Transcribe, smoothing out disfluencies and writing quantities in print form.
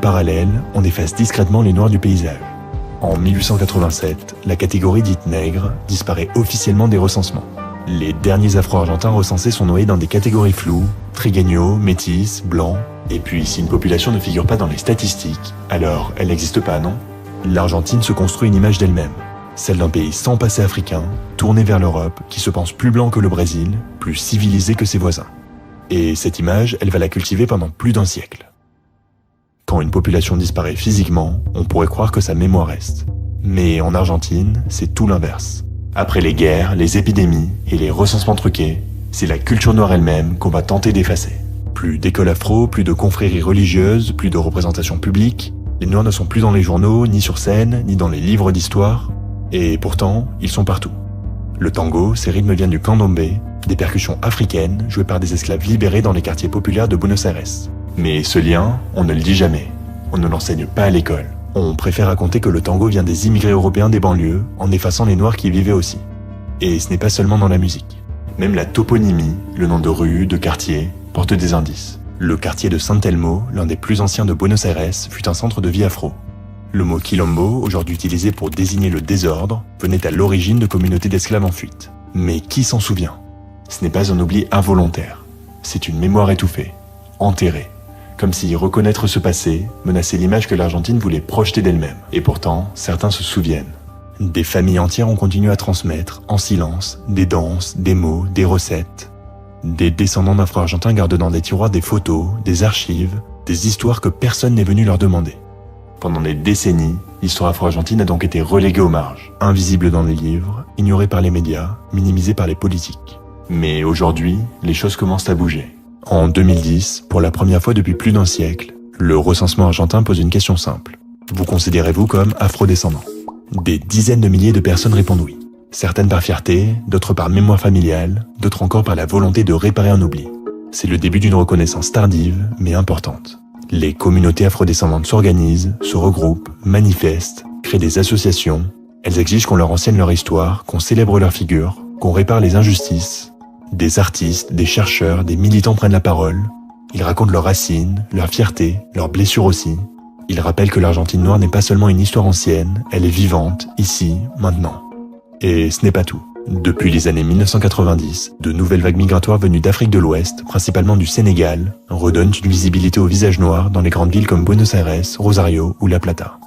parallèle, on efface discrètement les Noirs du paysage. En 1887, la catégorie dite nègre disparaît officiellement des recensements. Les derniers Afro-Argentins recensés sont noyés dans des catégories floues, trigueños, métis, blancs. Et puis, si une population ne figure pas dans les statistiques, alors elle n'existe pas, non? L'Argentine se construit une image d'elle-même, celle d'un pays sans passé africain, tourné vers l'Europe, qui se pense plus blanc que le Brésil, plus civilisé que ses voisins. Et cette image, elle va la cultiver pendant plus d'un siècle. Quand une population disparaît physiquement, on pourrait croire que sa mémoire reste. Mais en Argentine, c'est tout l'inverse. Après les guerres, les épidémies et les recensements truqués, c'est la culture noire elle-même qu'on va tenter d'effacer. Plus d'écoles afro, plus de confréries religieuses, plus de représentations publiques. Les Noirs ne sont plus dans les journaux, ni sur scène, ni dans les livres d'histoire. Et pourtant, ils sont partout. Le tango, ses rythmes viennent du candomblé, des percussions africaines jouées par des esclaves libérés dans les quartiers populaires de Buenos Aires. Mais ce lien, on ne le dit jamais. On ne l'enseigne pas à l'école. On préfère raconter que le tango vient des immigrés européens des banlieues, en effaçant les Noirs qui y vivaient aussi. Et ce n'est pas seulement dans la musique. Même la toponymie, le nom de rue, de quartier, porte des indices. Le quartier de San Telmo, l'un des plus anciens de Buenos Aires, fut un centre de vie afro. Le mot quilombo, aujourd'hui utilisé pour désigner le désordre, venait à l'origine de communautés d'esclaves en fuite. Mais qui s'en souvient? Ce n'est pas un oubli involontaire. C'est une mémoire étouffée, enterrée. Comme si reconnaître ce passé menaçait l'image que l'Argentine voulait projeter d'elle-même. Et pourtant, certains se souviennent. Des familles entières ont continué à transmettre, en silence, des danses, des mots, des recettes. Des descendants d'Afro-Argentins gardent dans des tiroirs des photos, des archives, des histoires que personne n'est venu leur demander. Pendant des décennies, l'histoire afro-argentine a donc été reléguée aux marges, invisible dans les livres, ignorée par les médias, minimisée par les politiques. Mais aujourd'hui, les choses commencent à bouger. En 2010, pour la première fois depuis plus d'un siècle, le recensement argentin pose une question simple. Vous considérez-vous comme afrodescendant? Des dizaines de milliers de personnes répondent oui. Certaines par fierté, d'autres par mémoire familiale, d'autres encore par la volonté de réparer un oubli. C'est le début d'une reconnaissance tardive, mais importante. Les communautés afrodescendantes s'organisent, se regroupent, manifestent, créent des associations. Elles exigent qu'on leur enseigne leur histoire, qu'on célèbre leurs figures, qu'on répare les injustices. Des artistes, des chercheurs, des militants prennent la parole. Ils racontent leurs racines, leurs fiertés, leurs blessures aussi. Ils rappellent que l'Argentine noire n'est pas seulement une histoire ancienne, elle est vivante, ici, maintenant. Et ce n'est pas tout. Depuis les années 1990, de nouvelles vagues migratoires venues d'Afrique de l'Ouest, principalement du Sénégal, redonnent une visibilité au visage noir dans les grandes villes comme Buenos Aires, Rosario ou La Plata.